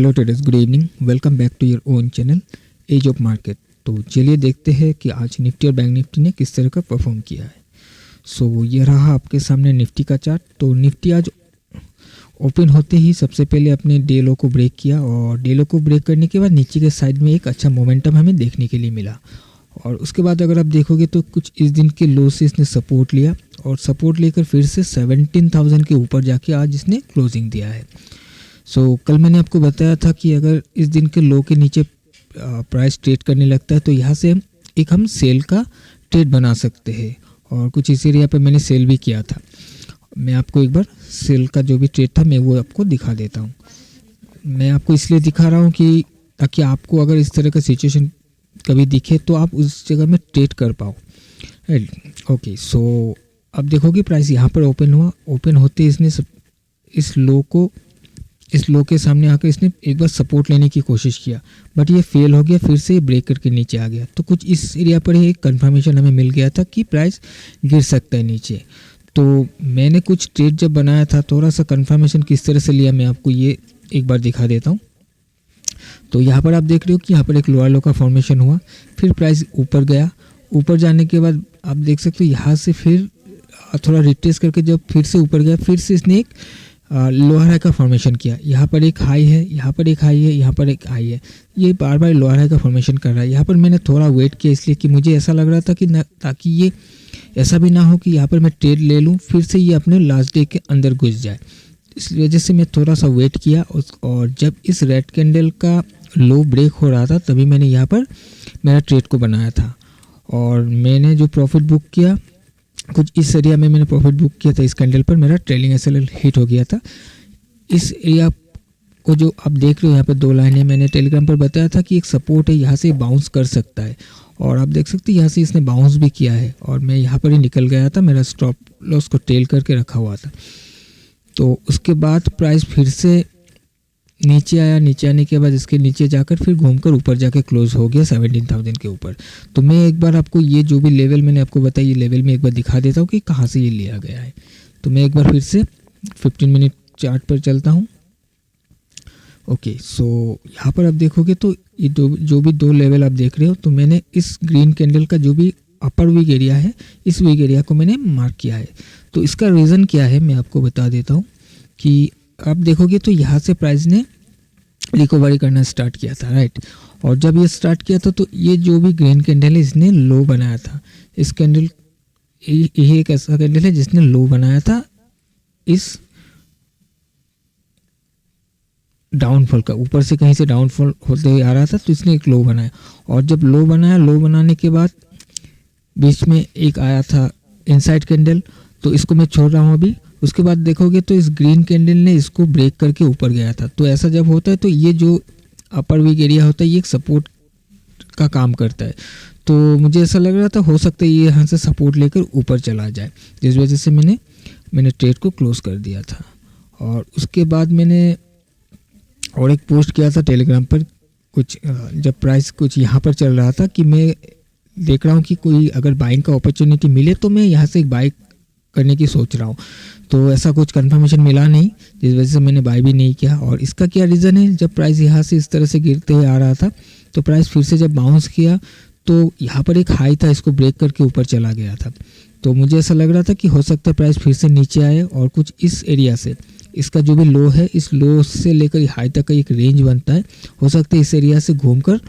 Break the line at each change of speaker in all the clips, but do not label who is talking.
Hello traders, good evening. Welcome back to your own channel edge of market. तो चलिए देखते हैं कि आज निफ्टी और बैंक निफ्टी ने किस तरह का परफॉर्म किया है। ये रहा आपके सामने निफ्टी का चार्ट। तो निफ्टी आज ओपन होते ही सबसे पहले अपने डे लो को ब्रेक किया और डे लो को ब्रेक करने के बाद नीचे के साइड में एक अच्छा मोमेंटम हमें देखने के लिए मिला। और उसके बाद अगर आप देखोगे तो कुछ इस दिन के लो से इसने सपोर्ट लिया और सपोर्ट लेकर फिर से 17,000 के ऊपर जाके आज इसने क्लोजिंग दिया है। कल मैंने आपको बताया था कि अगर इस दिन के लो के नीचे प्राइस ट्रेड करने लगता है तो यहाँ से हम सेल का ट्रेड बना सकते हैं। और कुछ इस एरिया पे मैंने सेल भी किया था। मैं आपको एक बार सेल का जो भी ट्रेड था मैं वो आपको दिखा देता हूँ। मैं आपको इसलिए दिखा रहा हूँ कि ताकि आपको अगर इस तरह का सिचुएशन कभी दिखे तो आप उस जगह में ट्रेड कर पाओ। ओके, अब देखोगे प्राइस यहाँ पर ओपन हुआ। ओपन होते इसने इस लो के सामने आकर इसने एक बार सपोर्ट लेने की कोशिश किया, बट ये फेल हो गया। फिर से ब्रेक करके नीचे आ गया। तो कुछ इस एरिया पर ही एक कंफर्मेशन हमें मिल गया था कि प्राइस गिर सकता है नीचे। तो मैंने कुछ ट्रेड जब बनाया था, थोड़ा सा कंफर्मेशन किस तरह से लिया मैं आपको ये एक बार दिखा देता हूँ। तो यहाँ पर आप देख रहे हो कि यहाँ पर एक लोअर लो का फॉर्मेशन हुआ, फिर प्राइस ऊपर गया। ऊपर जाने के बाद आप देख सकते हो यहाँ से फिर थोड़ा रिट्रेस करके जब फिर से ऊपर गया, फिर से इसने एक लोअर हाई का फॉर्मेशन किया। यहाँ पर एक हाई है, यहाँ पर एक हाई है, यहाँ पर एक हाई है। ये बार बार लोअर हाई का फॉर्मेशन कर रहा है। यहाँ पर मैंने थोड़ा वेट किया इसलिए कि मुझे ऐसा लग रहा था कि ताकि ये ऐसा भी ना हो कि यहाँ पर मैं ट्रेड ले लूँ फिर से ये अपने लास्ट डे के अंदर घुस जाए। इस वजह से मैं थोड़ा सा वेट किया और जब इस रेड कैंडल का लो ब्रेक हो रहा था तभी मैंने यहाँ पर मेरा ट्रेड को बनाया था। और मैंने जो प्रॉफिट बुक किया कुछ इस एरिया में मैंने प्रॉफिट बुक किया था। इस कैंडल पर मेरा ट्रेलिंग एसएल हिट हो गया था। इस एरिया को जो आप देख रहे हो यहाँ पर दो लाइनें मैंने टेलीग्राम पर बताया था कि एक सपोर्ट है, यहाँ से बाउंस कर सकता है। और आप देख सकते हैं यहाँ से इसने बाउंस भी किया है और मैं यहाँ पर ही निकल गया था। मेरा स्टॉप लॉस को टेल करके रखा हुआ था। तो उसके बाद प्राइस फिर से नीचे आया। नीचे आने के बाद इसके नीचे जाकर फिर घूमकर ऊपर जाके क्लोज हो गया 17,000 के ऊपर। तो मैं एक बार आपको ये जो भी लेवल मैंने आपको बताया ये लेवल में एक बार दिखा देता हूँ कि कहाँ से ये लिया गया है। तो मैं एक बार फिर से 15 मिनट चार्ट पर चलता हूँ। ओके, यहाँ पर आप देखोगे तो ये जो भी दो लेवल आप देख रहे हो, तो मैंने इस ग्रीन कैंडल का जो भी अपर वीक एरिया है इस वीक एरिया को मैंने मार्क किया है। तो इसका रीज़न क्या है मैं आपको बता देता हूँ कि आप देखोगे तो यहाँ से प्राइस ने रिकवरी करना स्टार्ट किया था, राइट। और जब ये स्टार्ट किया था तो ये जो भी ग्रीन कैंडल है इसने लो बनाया था। इस कैंडल यही एक ऐसा कैंडल है जिसने लो बनाया था इस डाउनफॉल का। ऊपर से कहीं से डाउनफॉल होते हुए आ रहा था तो इसने एक लो बनाया। और जब लो बनाया, लो बनाने के बाद बीच में एक आया था इनसाइड कैंडल, तो इसको मैं छोड़ रहा हूँ अभी। उसके बाद देखोगे तो इस ग्रीन कैंडल ने इसको ब्रेक करके ऊपर गया था। तो ऐसा जब होता है तो ये जो अपर वीक एरिया होता है ये एक सपोर्ट का काम करता है। तो मुझे ऐसा लग रहा था हो सकता है ये यहाँ से सपोर्ट लेकर ऊपर चला जाए, जिस वजह से मैंने ट्रेड को क्लोज कर दिया था। और उसके बाद मैंने और एक पोस्ट किया था टेलीग्राम पर कुछ जब प्राइस कुछ यहाँ पर चल रहा था कि मैं देख रहा हूँ कि कोई अगर बाइंग का अपॉर्चुनिटी मिले तो मैं यहाँ से एक बाई करने की सोच रहा हूँ। तो ऐसा कुछ कंफर्मेशन मिला नहीं, जिस वजह से मैंने बाई भी नहीं किया। और इसका क्या रीज़न है, जब प्राइस यहाँ से इस तरह से गिरते हुए आ रहा था तो प्राइस फिर से जब बाउंस किया तो यहाँ पर एक हाई था, इसको ब्रेक करके ऊपर चला गया था। तो मुझे ऐसा लग रहा था कि हो सकता है प्राइस फिर से नीचे आए और कुछ इस एरिया से इसका जो भी लो है इस लो से लेकर हाई तक का एक रेंज बनता है, हो सकता है इस एरिया से घूमकर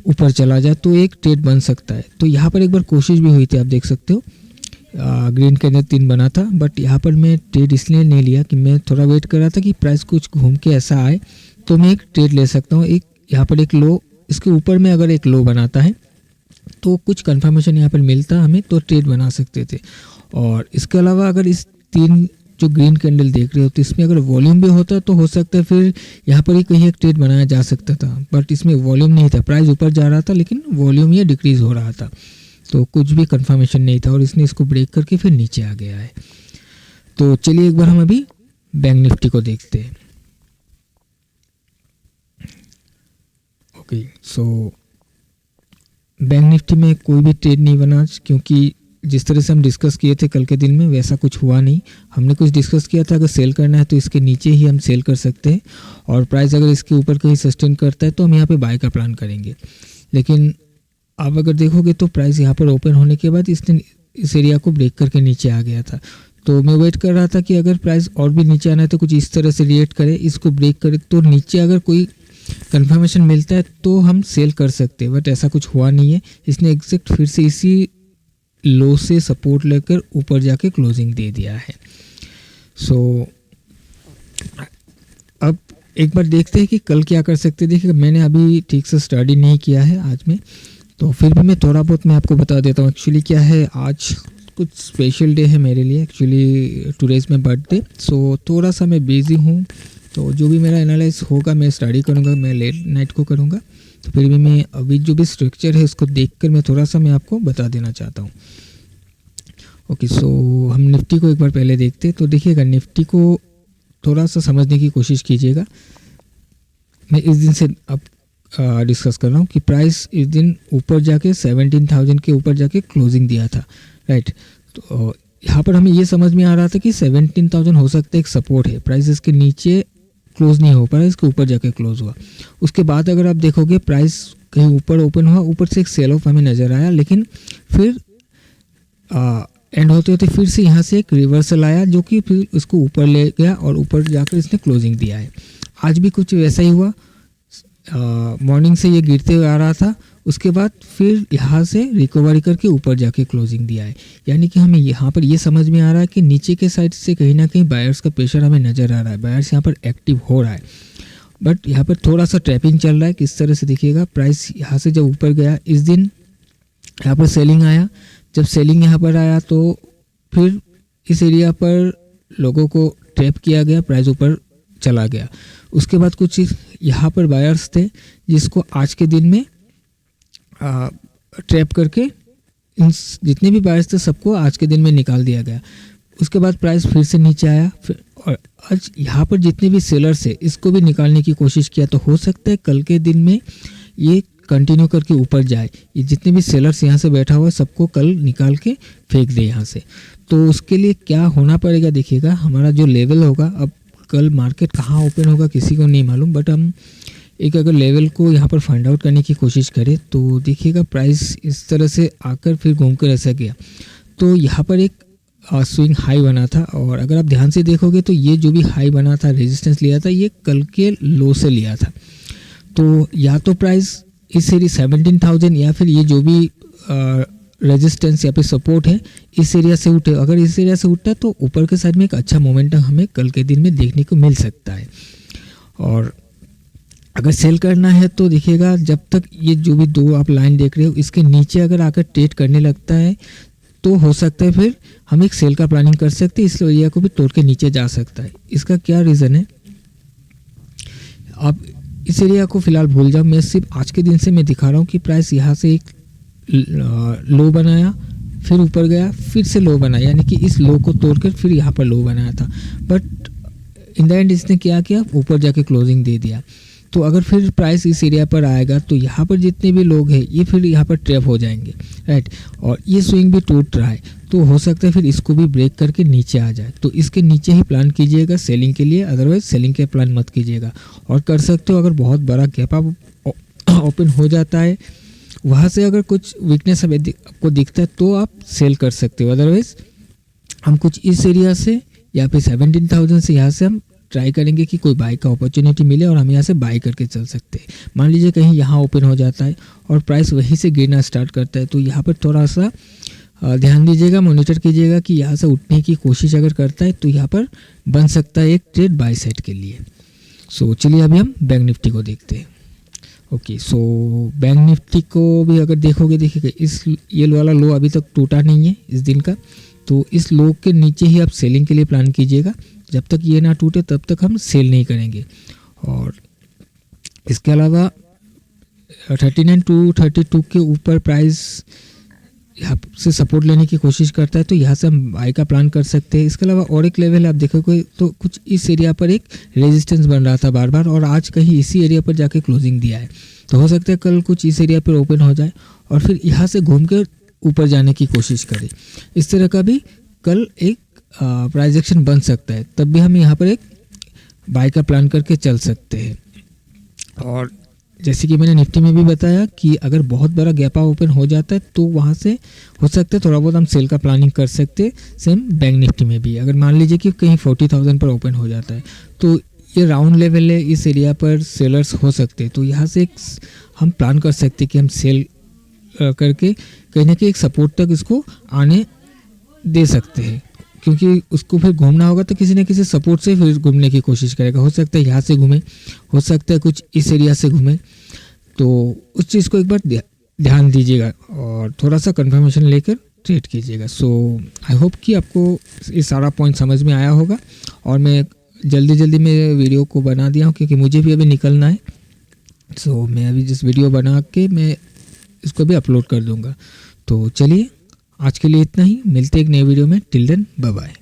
ऊपर चला जाए तो एक ट्रेड बन सकता है। तो यहाँ पर एक बार कोशिश भी हुई थी, आप देख सकते हो ग्रीन कैंडल 3 बना था, बट यहाँ पर मैं ट्रेड इसलिए नहीं लिया कि मैं थोड़ा वेट कर रहा था कि प्राइस कुछ घूम के ऐसा आए तो मैं एक ट्रेड ले सकता हूँ। एक यहाँ पर एक लो, इसके ऊपर में अगर एक लो बनाता है तो कुछ कंफर्मेशन यहाँ पर मिलता हमें तो ट्रेड बना सकते थे। और इसके अलावा अगर इस 3 जो ग्रीन कैंडल देख रहे हो तो इसमें अगर वॉल्यूम भी होता तो हो सकता है फिर यहाँ पर ही कहीं एक ट्रेड बनाया जा सकता था, बट इसमें वॉल्यूम नहीं था। प्राइस ऊपर जा रहा था लेकिन वॉल्यूम ये डिक्रीज हो रहा था, तो कुछ भी कंफर्मेशन नहीं था और इसने इसको ब्रेक करके फिर नीचे आ गया है। तो चलिए एक बार हम अभी बैंक निफ्टी को देखते हैं। ओके, बैंक निफ्टी में कोई भी ट्रेड नहीं बना क्योंकि जिस तरह से हम डिस्कस किए थे कल के दिन में वैसा कुछ हुआ नहीं। हमने कुछ डिस्कस किया था अगर सेल करना है तो इसके नीचे ही हम सेल कर सकते हैं, और प्राइस अगर इसके ऊपर कहीं सस्टेन करता है तो हम यहाँ पे बाय का प्लान करेंगे। लेकिन आप अगर देखोगे तो प्राइस यहाँ पर ओपन होने के बाद इसने इस एरिया को ब्रेक करके नीचे आ गया था। तो मैं वेट कर रहा था कि अगर प्राइस और भी नीचे आना है तो कुछ इस तरह से रिएक्ट करे, इसको ब्रेक करे, तो नीचे अगर कोई कंफर्मेशन मिलता है तो हम सेल कर सकते हैं। बट ऐसा कुछ हुआ नहीं है। इसने एग्जैक्ट फिर से इसी लो से सपोर्ट लेकर ऊपर जाके क्लोजिंग दे दिया है। सो अब एक बार देखते हैं कि कल क्या कर सकते हैं। देखिए मैंने अभी ठीक से स्टडी नहीं किया है आज में, तो फिर भी मैं थोड़ा बहुत मैं आपको बता देता हूँ। एक्चुअली क्या है, आज कुछ स्पेशल डे है मेरे लिए। एक्चुअली टुडेज में बर्थडे, सो थोड़ा सा मैं बिजी हूँ। तो जो भी मेरा एनालाइज होगा मैं स्टडी करूँगा, मैं लेट नाइट को करूँगा। तो फिर भी मैं अभी जो भी स्ट्रक्चर है उसको देखकर मैं थोड़ा सा मैं आपको बता देना चाहता हूँ। ओके, सो हम निफ्टी को एक बार पहले देखते हैं। तो देखिएगा निफ्टी को थोड़ा सा समझने की कोशिश कीजिएगा। मैं इस दिन से अब डिस्कस कर रहा हूँ कि प्राइस इस दिन ऊपर जाके 17,000 के ऊपर जाके क्लोजिंग दिया था, राइट। तो यहाँ पर हमें ये समझ में आ रहा था कि 17,000 हो सकता है एक सपोर्ट है। प्राइस इसके नीचे क्लोज नहीं हो पा रहा, इसके ऊपर जाके क्लोज हुआ। उसके बाद अगर आप देखोगे प्राइस कहीं ऊपर ओपन हुआ, ऊपर से एक सेल ऑफ हमें नज़र आया, लेकिन फिर एंड होते होते फिर से यहाँ से एक रिवर्सल आया जो कि फिर इसको ऊपर ले गया और ऊपर जाकर इसने क्लोजिंग दिया है। आज भी कुछ वैसा ही हुआ। मॉर्निंग से ये गिरते हुए आ रहा था, उसके बाद फिर यहाँ से रिकवरी करके ऊपर जाके क्लोजिंग दिया है। यानी कि हमें यहाँ पर ये समझ में आ रहा है कि नीचे के साइड से कहीं ना कहीं बायर्स का प्रेशर हमें नज़र आ रहा है, बायर्स यहाँ पर एक्टिव हो रहा है। बट यहाँ पर थोड़ा सा ट्रैपिंग चल रहा है। किस तरह से देखिएगा, प्राइस यहाँ से जब ऊपर गया, इस दिन यहाँ पर सेलिंग आया। जब सेलिंग यहाँ पर आया तो फिर इस एरिया पर लोगों को ट्रैप किया गया, प्राइस ऊपर चला गया। उसके बाद कुछ यहाँ पर बायर्स थे जिसको आज के दिन में ट्रैप करके इन जितने भी बायर्स थे सबको आज के दिन में निकाल दिया गया। उसके बाद प्राइस फिर से नीचे आया, फिर और आज यहाँ पर जितने भी सेलर्स है इसको भी निकालने की कोशिश किया। तो हो सकता है कल के दिन में ये कंटिन्यू करके ऊपर जाए। ये जितने भी सेलर्स यहाँ से बैठा हुआ है सबको कल निकाल के फेंक दे यहाँ से। तो उसके लिए क्या होना पड़ेगा, देखिएगा हमारा जो लेवल होगा, अब कल मार्केट कहाँ ओपन होगा किसी को नहीं मालूम, बट हम एक अगर लेवल को यहाँ पर फाइंड आउट करने की कोशिश करें तो देखिएगा प्राइस इस तरह से आकर फिर घूम कर ऐसा गया। तो यहाँ पर एक स्विंग हाई बना था, और अगर आप ध्यान से देखोगे तो ये जो भी हाई बना था, रेजिस्टेंस लिया था, ये कल के लो से लिया था। तो या तो प्राइस इस एरिया 17,000 या फिर ये जो भी रेजिस्टेंस या फिर सपोर्ट है इस एरिया से उठे। अगर इस एरिया से उठता है तो ऊपर के साइड में एक अच्छा मोमेंटम हमें कल के दिन में देखने को मिल सकता है। और अगर सेल करना है तो देखिएगा जब तक ये जो भी दो आप लाइन देख रहे हो इसके नीचे अगर आकर ट्रेड करने लगता है तो हो सकता है फिर हम एक सेल का प्लानिंग कर सकते हैं। इस एरिया को भी तोड़ के नीचे जा सकता है। इसका क्या रीज़न है, आप इस एरिया को फिलहाल भूल जाओ। मैं सिर्फ आज के दिन से मैं दिखा रहा हूँ कि प्राइस यहाँ से एक लो बनाया, फिर ऊपर गया, फिर से लो बनाया, यानी कि इस लो को तोड़कर फिर यहाँ पर लो बनाया था। बट इन द एंड इसने क्या किया, ऊपर जाके क्लोजिंग दे दिया। तो अगर फिर प्राइस इस एरिया पर आएगा तो यहाँ पर जितने भी लोग हैं ये फिर यहाँ पर ट्रैप हो जाएंगे, राइट। और ये स्विंग भी टूट रहा है तो हो सकता है फिर इसको भी ब्रेक करके नीचे आ जाए। तो इसके नीचे ही प्लान कीजिएगा सेलिंग के लिए, अदरवाइज सेलिंग के प्लान मत कीजिएगा। और कर सकते हो अगर बहुत बड़ा गैप आप ओपन हो जाता है वहाँ से अगर कुछ वीकनेस आपको दिखता है तो आप सेल कर सकते हो। अदरवाइज हम कुछ इस एरिया से या फिर 17,000 से यहाँ से हम ट्राई करेंगे कि कोई बाई का अपॉर्चुनिटी मिले और हम यहाँ से बाई करके चल सकते हैं। मान लीजिए कहीं यहाँ ओपन हो जाता है और प्राइस वहीं से गिरना स्टार्ट करता है तो यहाँ पर थोड़ा सा ध्यान दीजिएगा, मॉनिटर कीजिएगा कि यहाँ से उठने की कोशिश अगर करता है तो यहाँ पर बन सकता है एक ट्रेड बाई साइड के लिए। सो चलिए अभी हम बैंक निफ्टी को देखते हैं। ओके, सो बैंक निफ्टी को भी अगर देखोगे, देखिएगा इस ये वाला लो अभी तक टूटा नहीं है इस दिन का, तो इस लो के नीचे ही आप सेलिंग के लिए प्लान कीजिएगा। जब तक ये ना टूटे तब तक हम सेल नहीं करेंगे। और इसके अलावा 39 to 32 के ऊपर प्राइस यहाँ से सपोर्ट लेने की कोशिश करता है तो यहाँ से हम बाई का प्लान कर सकते हैं। इसके अलावा और एक लेवल आप देखोगे तो कुछ इस एरिया पर एक रेजिस्टेंस बन रहा था बार बार, और आज कहीं इसी एरिया पर जाके क्लोजिंग दिया है। तो हो सकता है कल कुछ इस एरिया पर ओपन हो जाए और फिर यहाँ से घूम कर ऊपर जाने की कोशिश करे। इस तरह का भी कल एक प्राइस एक्शन बन सकता है, तब भी हम यहाँ पर एक बाय का प्लान करके चल सकते हैं। और जैसे कि मैंने निफ्टी में भी बताया कि अगर बहुत बड़ा गैप अप ओपन हो जाता है तो वहाँ से हो सकता है थोड़ा बहुत हम सेल का प्लानिंग कर सकते हैं। सेम बैंक निफ्टी में भी अगर मान लीजिए कि कहीं 40,000 पर ओपन हो जाता है तो ये राउंड लेवल है, इस एरिया पर सेलर्स हो सकते हैं, तो यहाँ से एक हम प्लान कर सकते हैं कि हम सेल करके कहीं ना कहीं एक सपोर्ट तक इसको आने दे सकते हैं, क्योंकि उसको फिर घूमना होगा तो किसी न किसी सपोर्ट से फिर घूमने की कोशिश करेगा। हो सकता है यहाँ से घूमे, हो सकता है कुछ इस एरिया से घूमे, तो उस चीज़ को एक बार ध्यान दीजिएगा और थोड़ा सा कंफर्मेशन लेकर ट्रेड कीजिएगा। सो आई होप कि आपको ये सारा पॉइंट समझ में आया होगा और मैं जल्दी में वीडियो को बना दिया हूँ क्योंकि मुझे भी अभी निकलना है। सो मैं अभी जिस वीडियो बना के मैं इसको भी अपलोड कर दूँगा। तो चलिए आज के लिए इतना ही, मिलते एक नए वीडियो में। Till then bye bye.